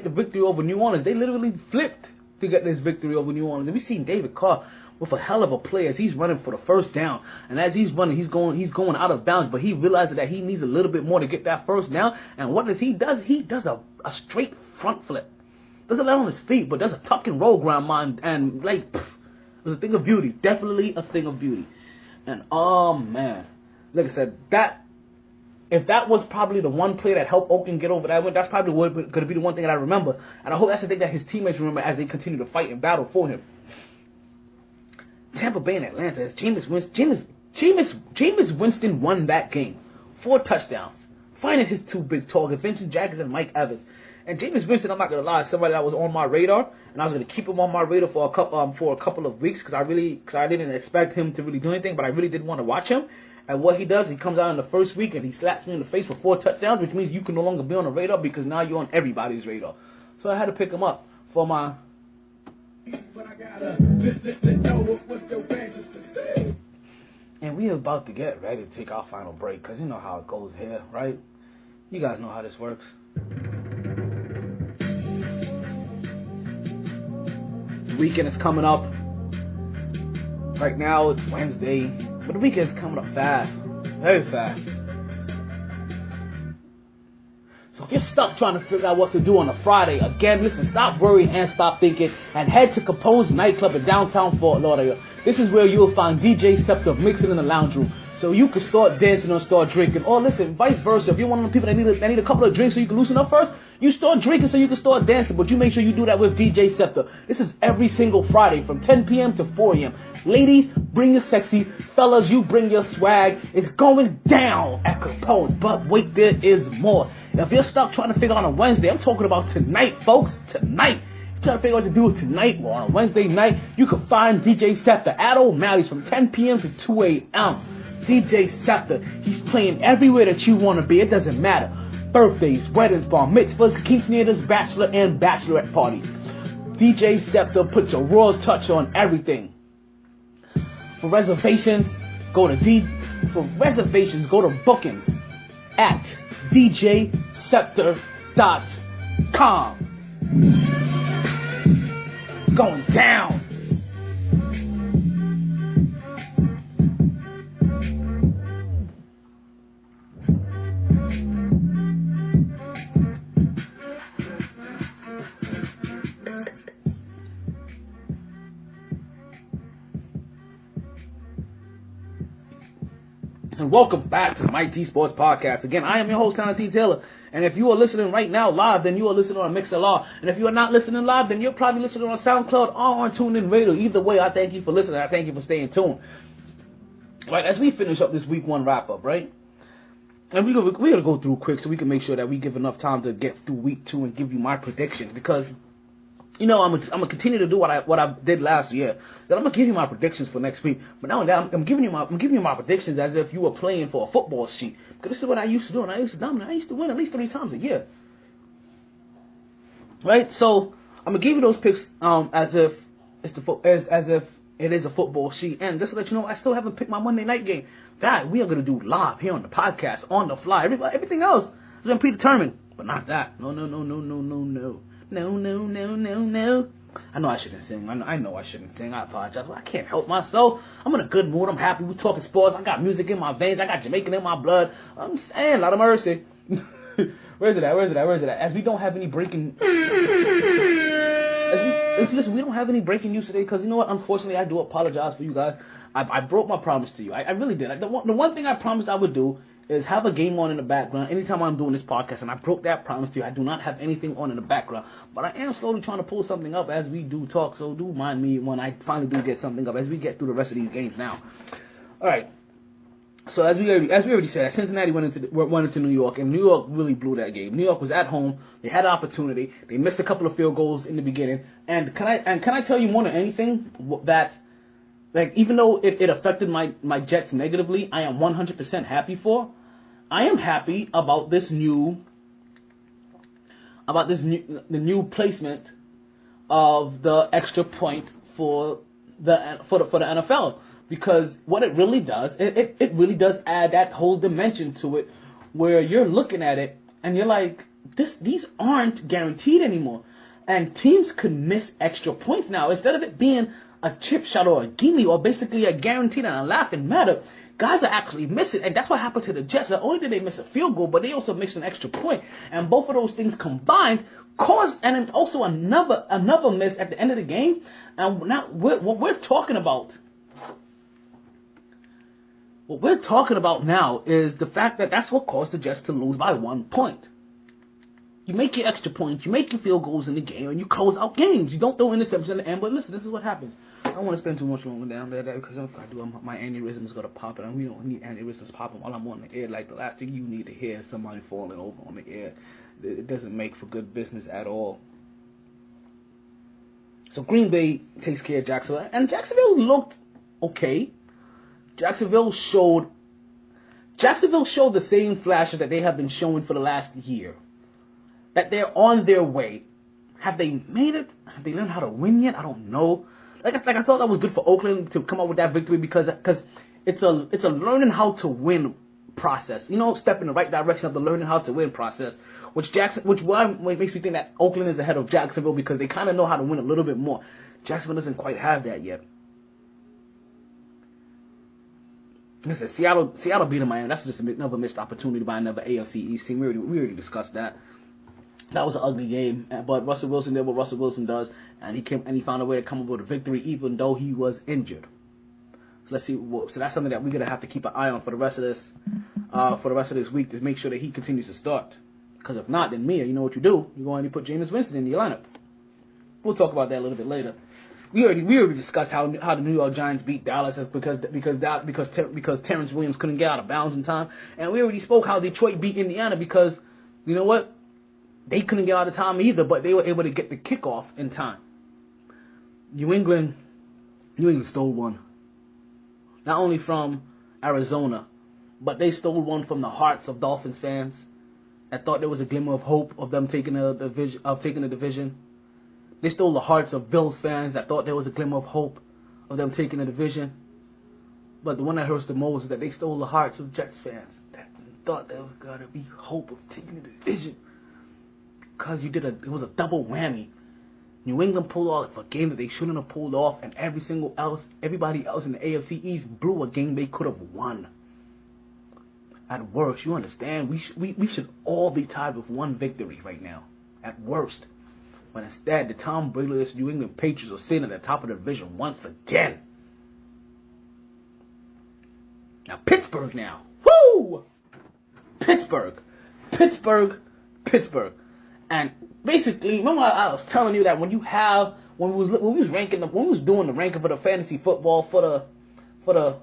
Speaker 4: the victory over New Orleans. They literally flipped to get this victory over New Orleans. And we've seen David Carr with a hell of a play as he's running for the first down. And as he's running, he's going out of bounds. But he realizes that he needs a little bit more to get that first down. And what does he does? He does a straight front flip. Doesn't land on his feet, but does a tuck and roll ground mind. And it's a thing of beauty. Definitely a thing of beauty. And oh man, like I said, if that was probably the one play that helped Oakland get over that win, that's probably going to be the one thing that I remember. And I hope that's the thing that his teammates remember as they continue to fight and battle for him. Tampa Bay and Atlanta. Jameis Winston won that game. 4 touchdowns. Finding his 2 big targets, Vincent Jackson and Mike Evans. And Jameis Winston, I'm not gonna lie, somebody that was on my radar, and I was gonna keep him on my radar for a couple of weeks because I didn't expect him to really do anything, but I really did want to watch him. And what he does, he comes out in the first week and he slaps me in the face with 4 touchdowns, which means you can no longer be on the radar because now you're on everybody's radar. So I had to pick him up for my. And we are about to get ready to take our final break because you know how it goes here, right? You guys know how this works. The weekend is coming up. Right now it's Wednesday, but the weekend is coming up fast, very fast. So if you're stuck trying to figure out what to do on a Friday, again, listen, stop worrying and stop thinking and head to Capone's nightclub in downtown Fort Lauderdale. This is where you'll find DJ Scepter mixing in the lounge room. So you can start dancing or start drinking. Or listen, vice versa. If you're one of the people that need a couple of drinks so you can loosen up first, you start drinking so you can start dancing. But you make sure you do that with DJ Scepter. This is every single Friday from 10 p.m. to 4 a.m. Ladies, bring your sexy. Fellas, you bring your swag. It's going down at Capone's. But wait, there is more. If you're stuck trying to figure out on a Wednesday, I'm talking about tonight, folks. Tonight. Trying to figure out what to do tonight or on a Wednesday night, you can find DJ Scepter at O'Malley's from 10 p.m. to 2 a.m. DJ Scepter, he's playing everywhere that you want to be. It doesn't matter. Birthdays, weddings, bar mitzvahs, quinceañeras, bachelor and bachelorette parties. DJ Scepter puts a raw touch on everything. For reservations, go to bookings at djscepter.com. It's going down. And welcome back to the MyT Sports Podcast. Again, I am your host, T. Taylor. And if you are listening right now live, then you are listening on MixLR. And if you are not listening live, then you're probably listening on SoundCloud or on TuneIn Radio. Either way, I thank you for listening. I thank you for staying tuned. Right, as we finish up this week 1 wrap-up, right? And we're going to go through quick so we can make sure that we give enough time to get through week 2 and give you my predictions. Because, you know, I'm gonna continue to do what I did last year. Then I'm gonna give you my predictions for next week. But now I'm giving you my predictions as if you were playing for a football sheet. Because this is what I used to do, and I used to dominate. I used to win at least 3 times a year. Right? So I'm gonna give you those picks as if as if it is a football sheet. And just to let you know, I still haven't picked my Monday night game. That we are gonna do live here on the podcast, on the fly. Everything else has been predetermined, but not that. No. No. I know I shouldn't sing. I know I shouldn't sing. I apologize. But I can't help myself. I'm in a good mood. I'm happy. We're talking sports. I got music in my veins. I got Jamaican in my blood. I'm saying, Lord of mercy. Where's it at? As we don't have any breaking... Listen, we don't have any breaking news today because, you know what? Unfortunately, I do apologize for you guys. I broke my promise to you. I really did. The one thing I promised I would do is have a game on in the background anytime I'm doing this podcast, and I broke that promise to you. I do not have anything on in the background, but I am slowly trying to pull something up as we do talk, so do mind me when I finally do get something up as we get through the rest of these games now. All right. So as we already said, Cincinnati went into New York, and New York really blew that game. New York was at home. They had an opportunity. They missed a couple of field goals in the beginning. And can I tell you more than anything that, like, even though it affected my Jets negatively, I am 100% happy for. I am happy about the new placement of the extra point for the NFL, because what it really does, it really does add that whole dimension to it, where you're looking at it and you're like, these aren't guaranteed anymore, and teams could miss extra points now instead of it being a chip shot or a gimme or basically a guaranteed and a laughing matter. Guys are actually missing, and that's what happened to the Jets. Not only did they miss a field goal, but they also missed an extra point. And both of those things combined caused, and then also another miss at the end of the game. And now what we're talking about now is the fact that that's what caused the Jets to lose by 1 point. You make your extra points, you make your field goals in the game, and you close out games. You don't throw interceptions in the end, but listen, this is what happens. I don't want to spend too much longer down there because if I do, my aneurysm is going to pop, and we don't need aneurysms popping while I'm on the air. Like, the last thing you need to hear is somebody falling over on the air. It doesn't make for good business at all. So Green Bay takes care of Jacksonville, and Jacksonville looked okay. Jacksonville showed the same flashes that they have been showing for the last year. That they're on their way. Have they made it? Have they learned how to win yet? I don't know. Like I thought that was good for Oakland to come up with that victory because it's a learning how to win process. You know, step in the right direction of the learning how to win process. Which makes me think that Oakland is ahead of Jacksonville because they kind of know how to win a little bit more. Jacksonville doesn't quite have that yet. Listen, Seattle beating Miami. That's just another missed opportunity by another AFC East team. We already discussed that. That was an ugly game, but Russell Wilson did what Russell Wilson does, and he found a way to come up with a victory, even though he was injured. So let's see. So that's something that we're gonna have to keep an eye on for the rest of this week to make sure that he continues to start. Because if not, then Mia, you know what you do? You go and you put Jameis Winston in your lineup. We'll talk about that a little bit later. We already discussed how the New York Giants beat Dallas because Terrence Williams couldn't get out of bounds in time, and we already spoke how Detroit beat Indiana because you know what? They couldn't get out of time either, but they were able to get the kickoff in time. New England stole one. Not only from Arizona, but they stole one from the hearts of Dolphins fans that thought there was a glimmer of hope of them taking the division. They stole the hearts of Bills fans that thought there was a glimmer of hope of them taking the division. But the one that hurts the most is that they stole the hearts of Jets fans that thought there was going to be hope of taking the division. Because it was a double whammy. New England pulled off a game that they shouldn't have pulled off, and everybody else in the AFC East blew a game they could have won. At worst, you understand, we should all be tied with one victory right now. At worst. But instead, the Tom Brady-less New England Patriots are sitting at the top of the division once again. Now, Pittsburgh now. Woo! Pittsburgh. And basically, remember I was telling you that when we was doing the ranking for the fantasy football for the
Speaker 3: But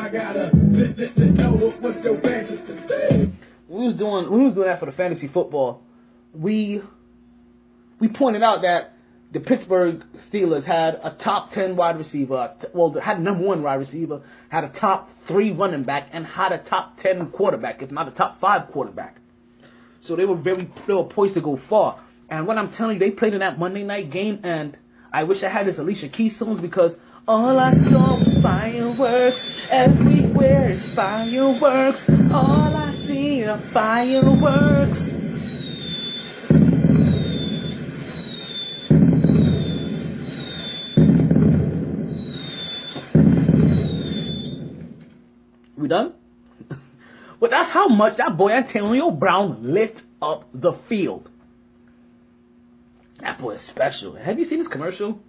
Speaker 3: I gotta know what's your fantasy say.
Speaker 4: when we was doing that for the fantasy football, we pointed out that the Pittsburgh Steelers had a top 10 wide receiver, had number 1 wide receiver, had a top 3 running back, and had a top 10 quarterback, if not a top 5 quarterback. So they were poised to go far. And what I'm telling you, they played in that Monday night game, and I wish I had this Alicia Keys songs because all I saw was fireworks. Everywhere is fireworks. All I see are fireworks. We done? Well, that's how much that boy Antonio Brown lit up the field. That boy is special. Have you seen this commercial?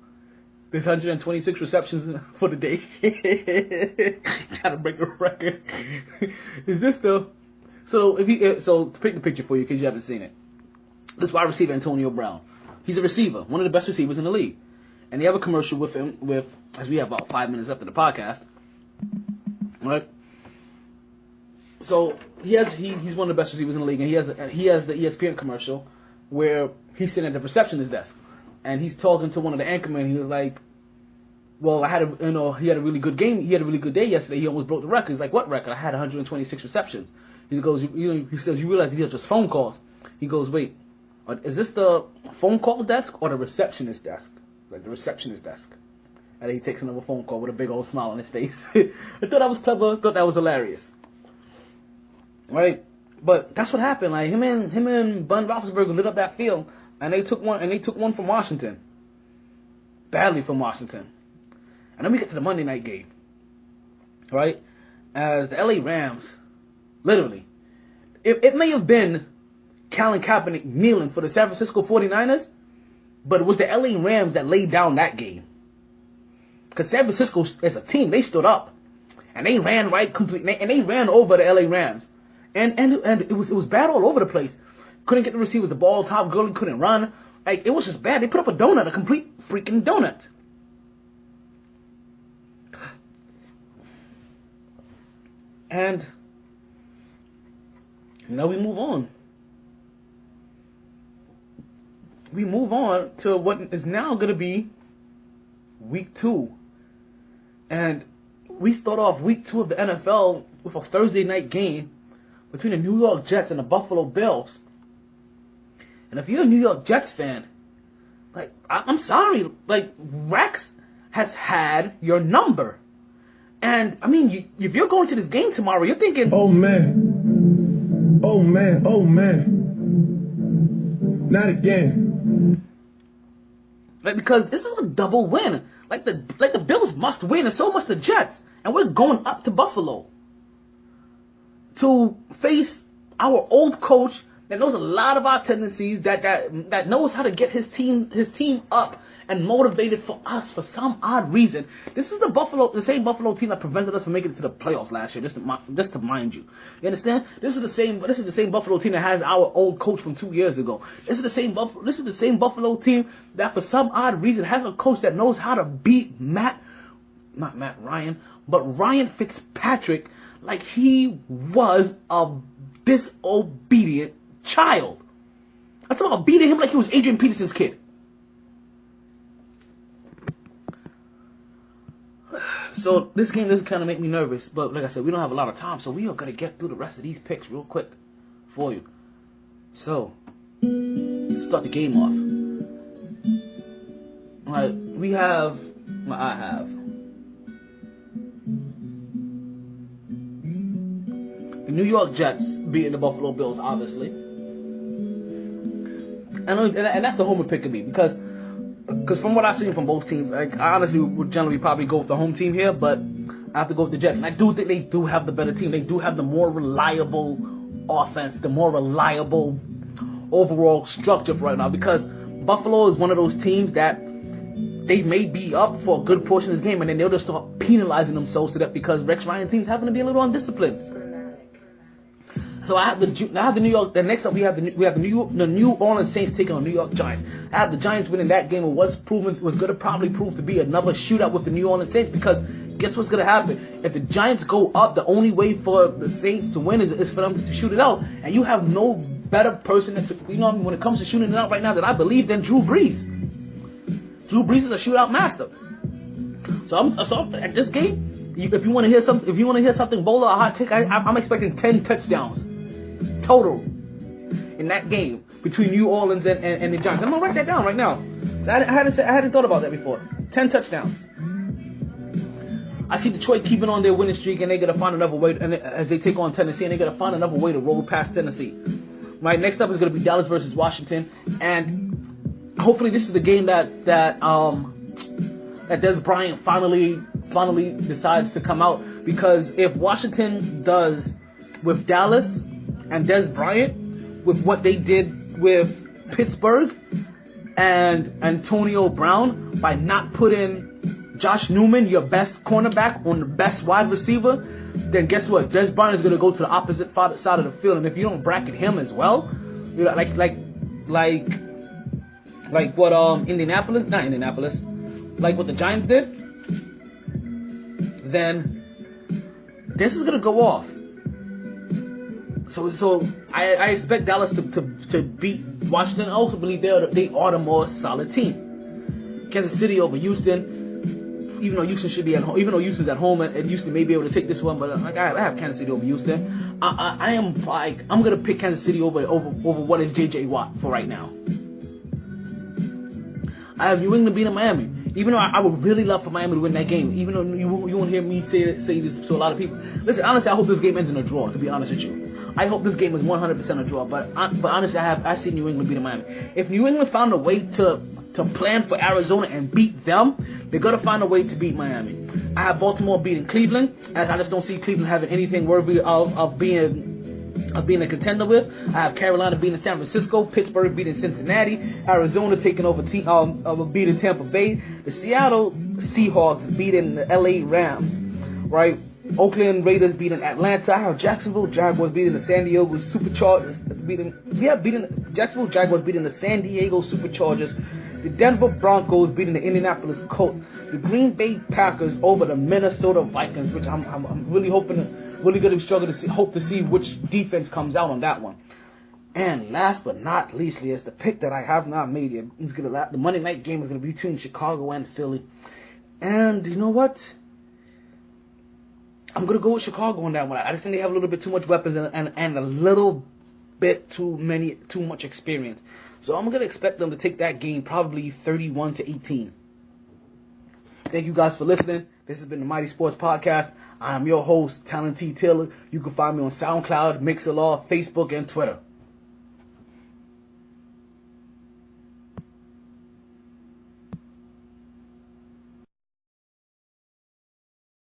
Speaker 4: There's 126 receptions for the day. Trying to break the record. Is this the... So to paint the picture for you, because you haven't seen it. This wide receiver, Antonio Brown. He's a receiver, one of the best receivers in the league. And they have a commercial with him, as we have about 5 minutes left in the podcast. Right? So he's one of the best receivers in the league, and he has the ESPN commercial where he's sitting at the receptionist desk, and he's talking to one of the anchormen. He was like, "Well, he had a really good game. He had a really good day yesterday. He almost broke the record." He's like, "What record?" "I had 126 receptions." He goes, he says, "You realize these are just phone calls?" He goes, "Wait, is this the phone call desk or the receptionist desk?" Like the receptionist desk. And he takes another phone call with a big old smile on his face. I thought that was clever. I thought that was hilarious. Right, but that's what happened. Like him and Ben Roethlisberger lit up that field, and they took one from Washington, badly from Washington. And then we get to the Monday night game, right? As the LA Rams, literally, it may have been Colin Kaepernick kneeling for the San Francisco 49ers, but it was the LA Rams that laid down that game. Because San Francisco, as a team, they stood up, and they ran completely, and they ran over the LA Rams. And it was bad all over the place. Couldn't get the receivers the ball. Todd Gurley couldn't run. Like, it was just bad. They put up a complete freaking donut. And now we move on. We move on to what is now going to be week 2. And we start off week 2 of the NFL with a Thursday night game between the New York Jets and the Buffalo Bills. And if you're a New York Jets fan, like, I'm sorry, like, Rex has had your number. And, I mean, if you're going to this game tomorrow, you're thinking,
Speaker 2: oh man, oh man, oh man, not again.
Speaker 4: Like, because this is a double win. Like the Bills must win, and so must the Jets. And we're going up to Buffalo to face our old coach that knows a lot of our tendencies, that knows how to get his team up and motivated for us for some odd reason. This is the same Buffalo team that prevented us from making it to the playoffs last year. Just to mind you, you understand? This is the same Buffalo team that has our old coach from 2 years ago. This is the same Buffalo team that for some odd reason has a coach that knows how to beat Ryan Fitzpatrick like he was a disobedient child. I'm talking about beating him like he was Adrian Peterson's kid. So this game doesn't kind of make me nervous, but like I said, we don't have a lot of time, so we are going to get through the rest of these picks real quick for you. So, let's start the game off. Alright, I have the New York Jets beating the Buffalo Bills, obviously. And that's the homer pick of me, because from what I've seen from both teams, like, I honestly would generally probably go with the home team here, but I have to go with the Jets. And I do think they do have the better team. They do have the more reliable offense, the more reliable overall structure for right now, because Buffalo is one of those teams that they may be up for a good portion of this game, and then they'll just start penalizing themselves to that because Rex Ryan teams happen to be a little undisciplined. So I have the New York. Then next up we have the New Orleans Saints taking on New York Giants. I have the Giants winning that game. It was going to probably prove to be another shootout with the New Orleans Saints, because guess what's going to happen? If the Giants go up, the only way for the Saints to win is for them to shoot it out, and you have no better person when it comes to shooting it out right now that I believe than Drew Brees. Drew Brees is a shootout master. So at this game, if you want to hear something bold or a hot take, I'm expecting 10 touchdowns total in that game between New Orleans and the Giants. I'm gonna write that down right now. I hadn't thought about that before. 10 touchdowns. I see Detroit keeping on their winning streak, and they're gonna find another way. And as they take on Tennessee, and they're gonna find another way to roll past Tennessee. Right. Next up is gonna be Dallas versus Washington, and hopefully this is the game that Des Bryant finally decides to come out, because if Washington does with Dallas and Des Bryant with what they did with Pittsburgh and Antonio Brown by not putting Josh Newman, your best cornerback, on the best wide receiver, then guess what? Des Bryant is going to go to the opposite side of the field, and if you don't bracket him as well, you know, like what like what the Giants did, then this is going to go off. So I expect Dallas to beat Washington. I also believe they are the more solid team. Kansas City over Houston, even though Houston should be at home. Even though Houston's at home, and Houston may be able to take this one, but I have Kansas City over Houston. I'm gonna pick Kansas City over what is JJ Watt for right now. I have New England beating Miami. Even though I would really love for Miami to win that game, even though you won't hear me say this to a lot of people. Listen, honestly, I hope this game ends in a draw, to be honest with you. I hope this game is 100% a draw, but honestly, I see New England beating Miami. If New England found a way to plan for Arizona and beat them, they're going to find a way to beat Miami. I have Baltimore beating Cleveland, and I just don't see Cleveland having anything worthy of being a contender with. I have Carolina beating San Francisco, Pittsburgh beating Cincinnati, Arizona taking over beating Tampa Bay, the Seattle Seahawks beating the LA Rams, right? Oakland Raiders beating Atlanta. I have Jacksonville Jaguars beating the San Diego Superchargers. Jacksonville Jaguars beating the San Diego Superchargers. The Denver Broncos beating the Indianapolis Colts. The Green Bay Packers over the Minnesota Vikings, which I'm really hoping really going to hope to see which defense comes out on that one. And last but not least, is the pick that I have not made yet. The Monday night game is going to be between Chicago and Philly. And you know what? I'm going to go with Chicago on that one. I just think they have a little bit too much weapons and a little bit too much experience. So I'm going to expect them to take that game probably 31-18. Thank you guys for listening. This has been the Mighty Sports Podcast. I am your host, Talon T. Taylor. You can find me on SoundCloud, Mixer, Facebook, and Twitter.